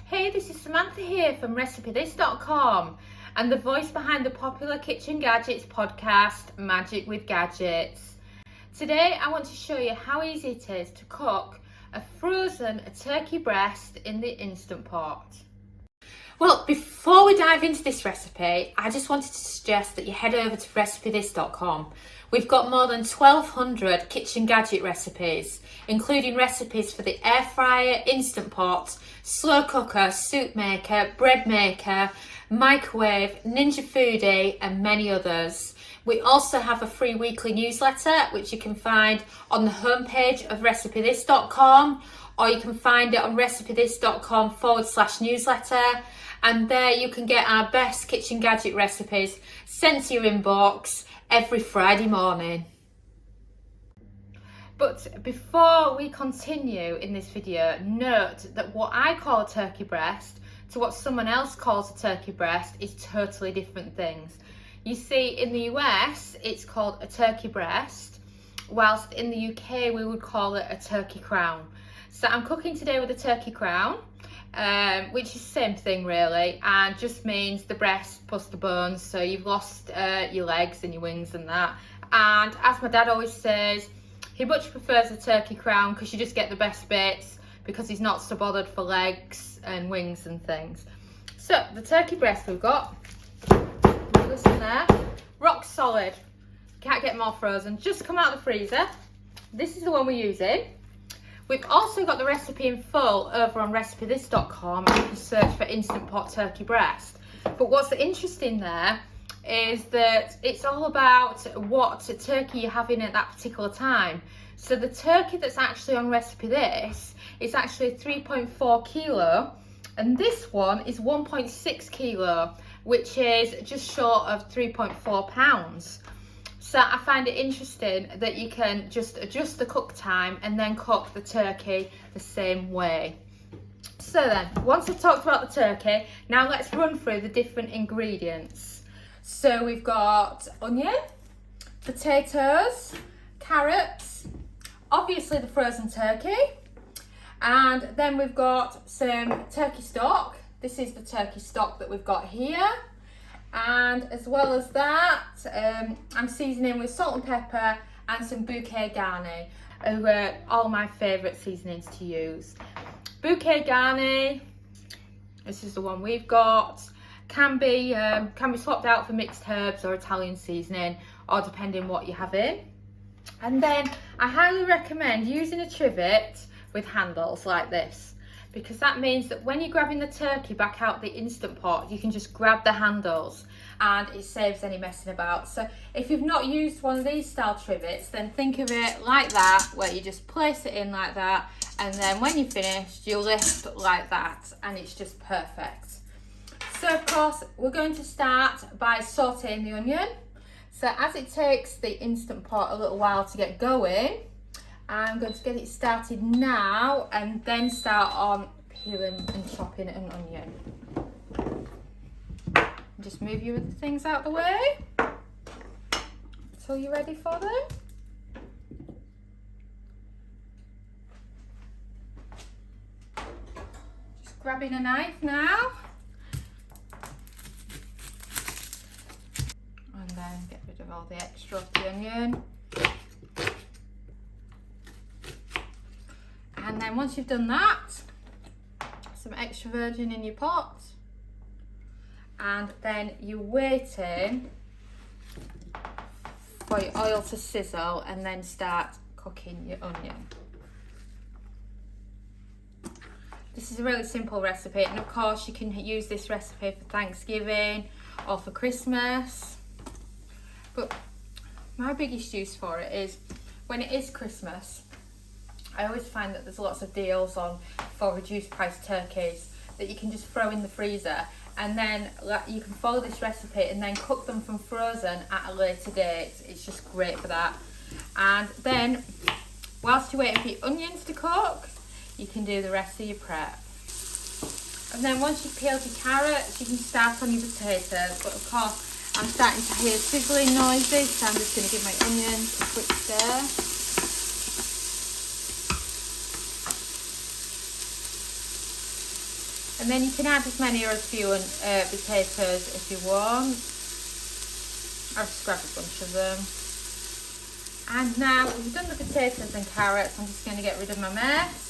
Hey, this is Samantha here from RecipeThis.com and the voice behind the popular Kitchen Gadgets podcast, Magic with Gadgets. Today I want to show you how easy it is to cook a frozen turkey breast in the Instant Pot. Well, before we dive into this recipe, I just wanted to suggest that you head over to RecipeThis.com. We've got more than 1,200 kitchen gadget recipes, including recipes for the air fryer, Instant Pot, slow cooker, soup maker, bread maker, microwave, Ninja Foodie, and many others. We also have a free weekly newsletter, which you can find on the homepage of RecipeThis.com, or you can find it on RecipeThis.com/newsletter. And there you can get our best kitchen gadget recipes sent to your inbox every Friday morning. But before we continue in this video, note that what I call a turkey breast to what someone else calls a turkey breast is totally different things. You see, in the US, it's called a turkey breast, whilst in the UK, we would call it a turkey crown. So I'm cooking today with a turkey crown, which is the same thing really, and just means the breast plus the bones. So you've lost your legs and your wings and that. And as my dad always says, he much prefers a turkey crown because you just get the best bits because he's not so bothered for legs and wings and things. So the turkey breast we've got, listen there, rock solid. Can't get more frozen, just come out of the freezer. This is the one we're using. We've also got the recipe in full over on RecipeThis.com. You can search for Instant Pot turkey breast. But what's interesting there is that it's all about what turkey you're having at that particular time. So the turkey that's actually on Recipe This is actually 3.4 kilo, and this one is 1.6 kilo, which is just short of 3.4 pounds. So I find it interesting that you can just adjust the cook time and then cook the turkey the same way. So then, once I've talked about the turkey, now let's run through the different ingredients. So we've got onion, potatoes, carrots, obviously the frozen turkey, and then we've got some turkey stock. This is the turkey stock that we've got here. And as well as that, I'm seasoning with salt and pepper and some bouquet garni, all my favourite seasonings to use. Bouquet garni, this is the one we've got, can be swapped out for mixed herbs or Italian seasoning, or depending what you're having. And then I highly recommend using a trivet with handles like this, because that means that when you're grabbing the turkey back out the Instant Pot, you can just grab the handles and it saves any messing about. So if you've not used one of these style trivets, then think of it like that, where you just place it in like that, and then when you're finished, you lift like that, and it's just perfect. So of course, we're going to start by sauteing the onion. So as it takes the Instant Pot a little while to get going, I'm going to get it started now and then start on peeling and chopping an onion. Just move your other things out of the way until you're ready for them. Just grabbing a knife now. And then get rid of all the extra of the onion. And then once you've done that, some extra virgin in your pot, and then you're waiting for your oil to sizzle and then start cooking your onion. This is a really simple recipe, and of course you can use this recipe for Thanksgiving or for Christmas. But my biggest use for it is when it is Christmas. I always find that there's lots of deals on for reduced price turkeys that you can just throw in the freezer, and then you can follow this recipe and then cook them from frozen at a later date. It's just great for that. And then whilst you're waiting for your onions to cook, you can do the rest of your prep. And then once you've peeled your carrots, you can start on your potatoes. But of course, I'm starting to hear sizzling noises, so I'm just going to give my onions a quick stir. And then you can add as many or as few potatoes if you want. I'll just grab a bunch of them. And now we've done the potatoes and carrots, I'm just going to get rid of my mess.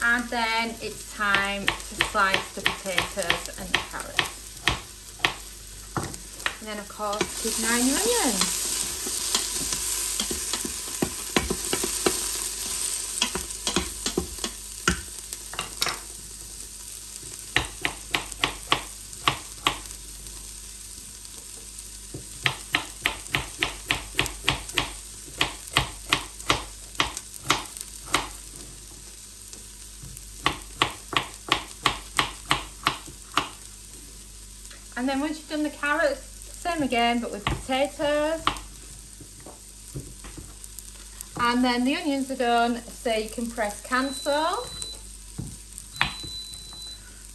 And then it's time to slice the potatoes and the carrots. And then of course keep an eye on your onions. And then once you've done the carrots, same again, but with potatoes. And then the onions are done, so you can press cancel.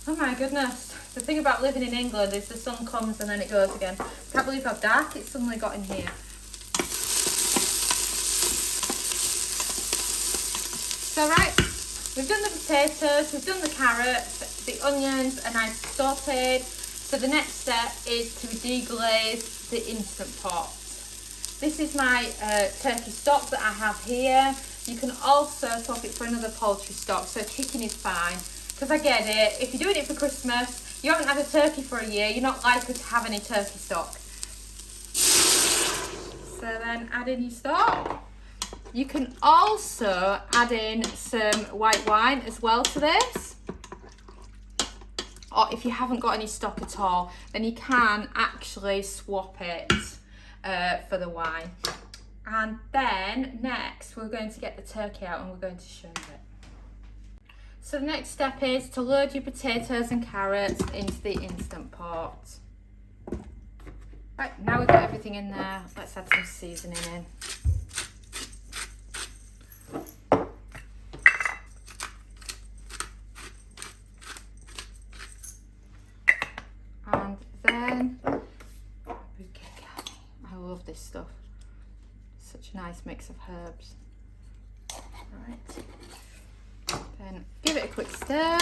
Oh my goodness. The thing about living in England is the sun comes and then it goes again. Can't believe how dark it's suddenly got in here. So right, we've done the potatoes, we've done the carrots, the onions are nice sauteed. So the next step is to deglaze the Instant Pot. This is my turkey stock that I have here. You can also swap it for another poultry stock, so chicken is fine. Because I get it, if you're doing it for Christmas, you haven't had a turkey for a year, you're not likely to have any turkey stock. So then add in your stock. You can also add in some white wine as well to this. Or if you haven't got any stock at all, then you can actually swap it for the wine. And then next we're going to get the turkey out and we're going to show you it. So the next step is to load your potatoes and carrots into the Instant Pot. Right, now we've got everything in there, let's add some seasoning in. And then, I love this stuff. Such a nice mix of herbs. Right. Then give it a quick stir.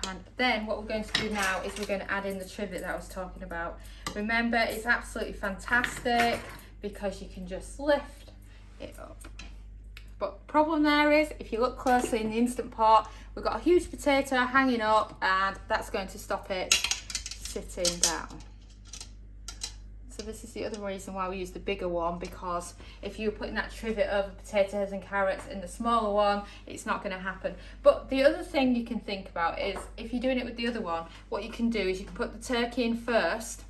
And then what we're going to do now is we're going to add in the trivet that I was talking about. Remember, it's absolutely fantastic because you can just lift it up. But problem there is, if you look closely in the Instant Pot, we've got a huge potato hanging up and that's going to stop it sitting down. So this is the other reason why we use the bigger one, because if you're putting that trivet over potatoes and carrots in the smaller one, it's not going to happen. But the other thing you can think about is, if you're doing it with the other one, what you can do is you can put the turkey in first,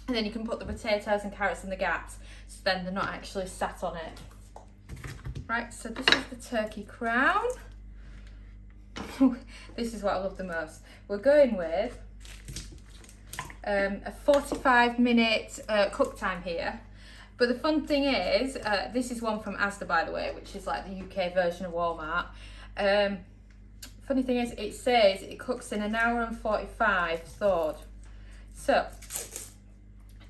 and then you can put the potatoes and carrots in the gaps, so then they're not actually sat on it. Right, so this is the turkey crown. This is what I love the most. We're going with a 45-minute cook time here. But the fun thing is, this is one from Asda, by the way, which is like the UK version of Walmart. Funny thing is, it says it cooks in 1 hour and 45 thawed. So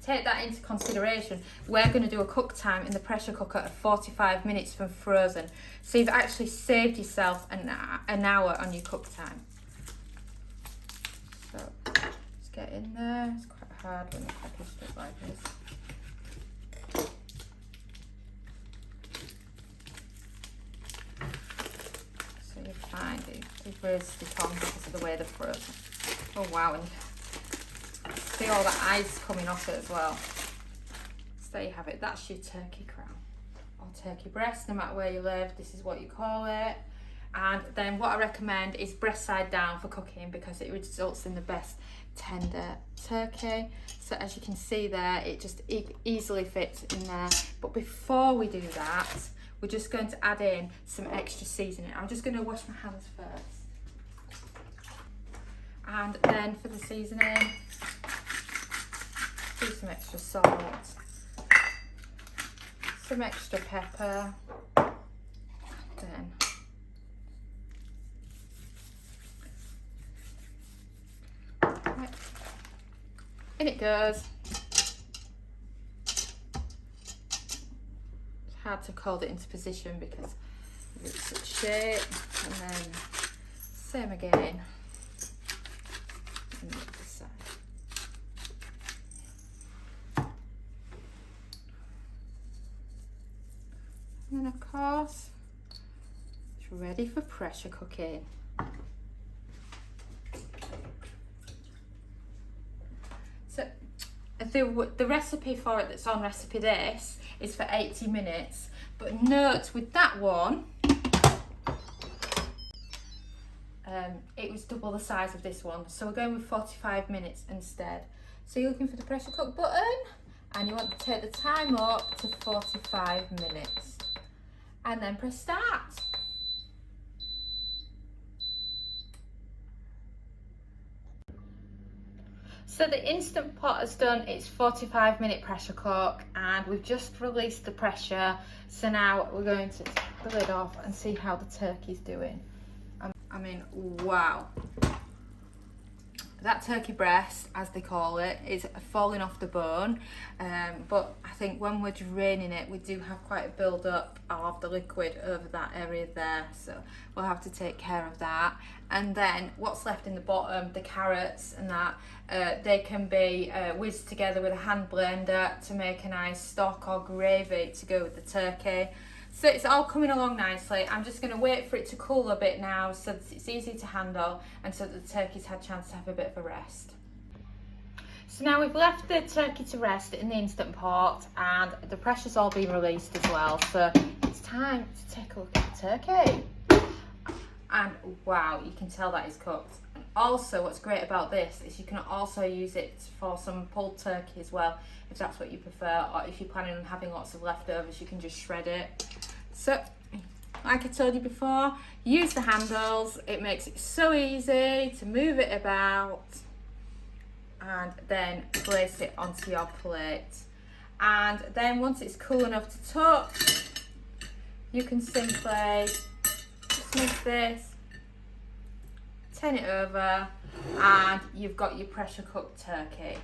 take that into consideration. We're going to do a cook time in the pressure cooker of 45 minutes from frozen. So you've actually saved yourself an hour on your cook time. So just get in there. It's quite hard when the package does like this. So you find they've really stick on because of the way they're frozen. Oh wow, and see all the ice coming off it as well. So there you have it, that's your turkey crown or turkey breast, no matter where you live, this is what you call it. And then what I recommend is breast side down for cooking, because it results in the best tender turkey. So as you can see there, it just easily fits in there. But before we do that, we're just going to add in some extra seasoning. I'm just going to wash my hands first. And then for the seasoning, do some extra salt, some extra pepper, then right, in it goes. It's hard to hold it into position because It's shape, and then same again. And the other side. And then of course, it's ready for pressure cooking. So the recipe for it that's on recipe this is for 80 minutes, but note with that one, it was double the size of this one, so we're going with 45 minutes instead. So you're looking for the pressure cook button, and you want to take the time up to 45 minutes, and then press start. So the Instant Pot has done its 45-minute pressure cook, and we've just released the pressure. So now we're going to take the lid off and see how the turkey's doing. I mean, wow. That turkey breast, as they call it, is falling off the bone, but I think when we're draining it, we do have quite a build-up of the liquid over that area there, so we'll have to take care of that. And then what's left in the bottom, the carrots and that, they can be whizzed together with a hand blender to make a nice stock or gravy to go with the turkey. So it's all coming along nicely. I'm just going to wait for it to cool a bit now so that it's easy to handle and so that the turkey's had a chance to have a bit of a rest. So now we've left the turkey to rest in the Instant Pot, and the pressure's all been released as well. So it's time to take a look at the turkey. And wow, you can tell that is cooked. And also what's great about this is you can also use it for some pulled turkey as well, if that's what you prefer, or if you're planning on having lots of leftovers, you can just shred it. So, like I told you before, use the handles. It makes it so easy to move it about and then place it onto your plate. And then once it's cool enough to touch, you can simply just move this, turn it over, and you've got your pressure cooked turkey.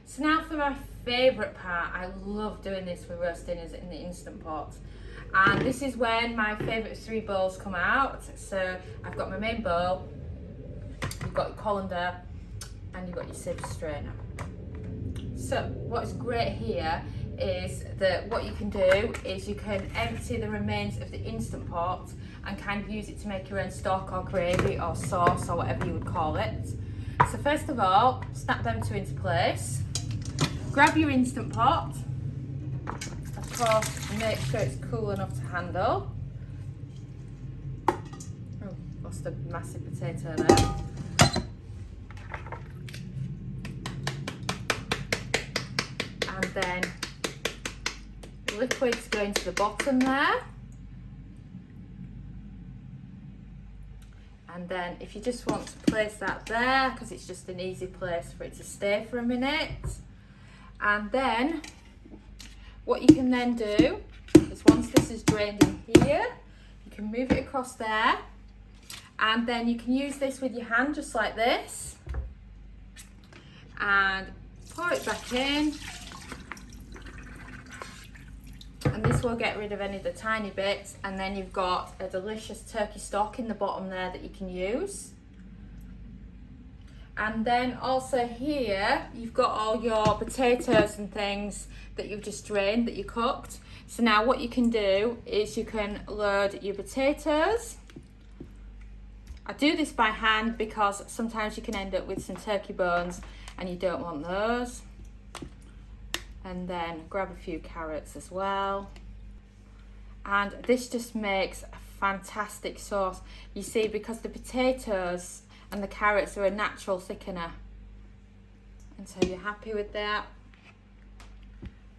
So now for my favourite part. I love doing this with roast dinners in the Instant Pot. And this is when my favourite 3 bowls come out. So I've got my main bowl, you've got your colander, and you've got your sieve strainer. So what's great here is that what you can do is you can empty the remains of the Instant Pot and kind of use it to make your own stock or gravy or sauce or whatever you would call it. So first of all, snap them 2 into place. Grab your Instant Pot. Of course, make sure it's cool enough to handle. Oh, lost a massive potato there. And then the liquid's going to the bottom there. And then if you just want to place that there, because it's just an easy place for it to stay for a minute. And then what you can then do is once this is drained in here, you can move it across there, and then you can use this with your hand just like this and pour it back in, and this will get rid of any of the tiny bits, and then you've got a delicious turkey stock in the bottom there that you can use. And then also here, you've got all your potatoes and things that you've just drained, that you cooked. So now what you can do is you can load your potatoes. I do this by hand because sometimes you can end up with some turkey bones and you don't want those. And then grab a few carrots as well. And this just makes a fantastic sauce. You see, because the potatoes and the carrots are a natural thickener. And so you're happy with that.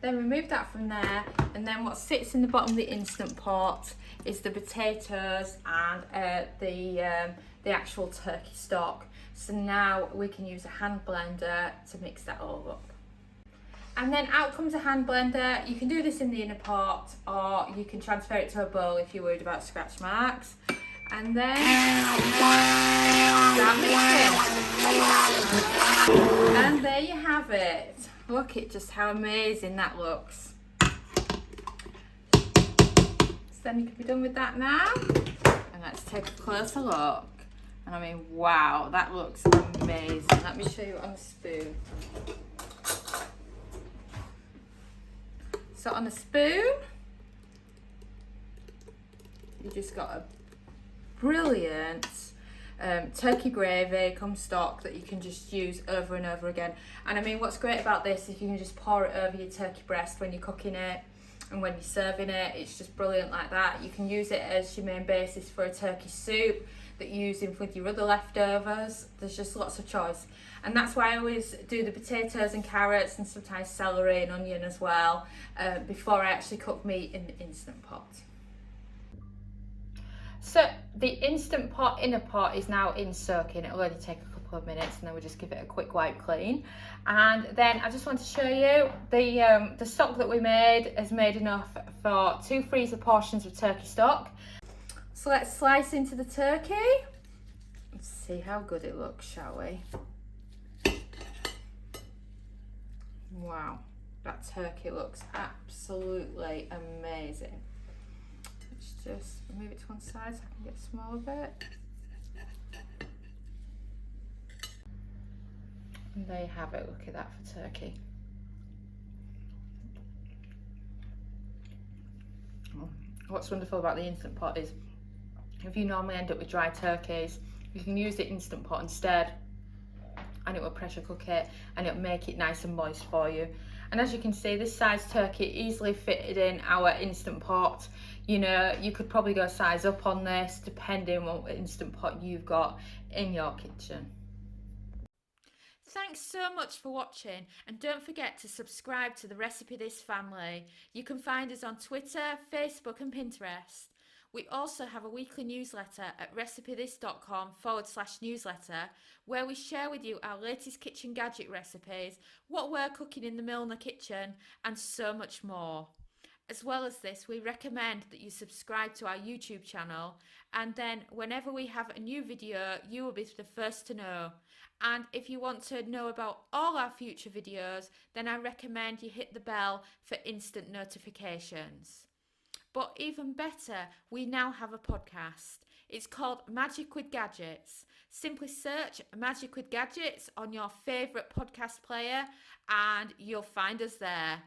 Then remove that from there, and then what sits in the bottom of the Instant Pot is the potatoes and the actual turkey stock. So now we can use a hand blender to mix that all up. And then out comes a hand blender. You can do this in the inner pot, or you can transfer it to a bowl if you're worried about scratch marks. And then start mixing. And there you have it. Look at just how amazing that looks. then you can be done with that now. And let's take a closer look. And I mean, wow, that looks amazing. Let me show you on a spoon. So on a spoon, you just got a brilliant turkey gravy come stock that you can just use over and over again. And I mean, what's great about this is you can just pour it over your turkey breast when you're cooking it and when you're serving it. It's just brilliant like that. You can use it as your main basis for a turkey soup that you're using with your other leftovers. There's just lots of choice. And that's why I always do the potatoes and carrots and sometimes celery and onion as well before I actually cook meat in the Instant Pot. So the Instant Pot inner pot is now in soaking. It'll only take a couple of minutes and then we'll just give it a quick wipe clean. And then I just want to show you the stock that we made is made enough for 2 freezer portions of turkey stock. So let's slice into the turkey. Let's see how good it looks, shall we? Wow, that turkey looks absolutely amazing. Let's just move it to one side so I can get a smaller bit. And there you have it, look at that for turkey. What's wonderful about the Instant Pot is if you normally end up with dry turkeys, you can use the Instant Pot instead and it will pressure cook it and it'll make it nice and moist for you. And as you can see, this size turkey easily fitted in our Instant Pot. You know, you could probably go size up on this depending on what Instant Pot you've got in your kitchen. Thanks so much for watching, and don't forget to subscribe to the Recipe This family. You can find us on Twitter, Facebook and Pinterest. We also have a weekly newsletter at recipethis.com/newsletter where we share with you our latest kitchen gadget recipes, what we're cooking in the Milner kitchen and so much more. As well as this, we recommend that you subscribe to our YouTube channel, and then whenever we have a new video, you will be the first to know. And if you want to know about all our future videos, then I recommend you hit the bell for instant notifications. But even better, we now have a podcast. It's called Magic with Gadgets. Simply search Magic with Gadgets on your favourite podcast player and you'll find us there.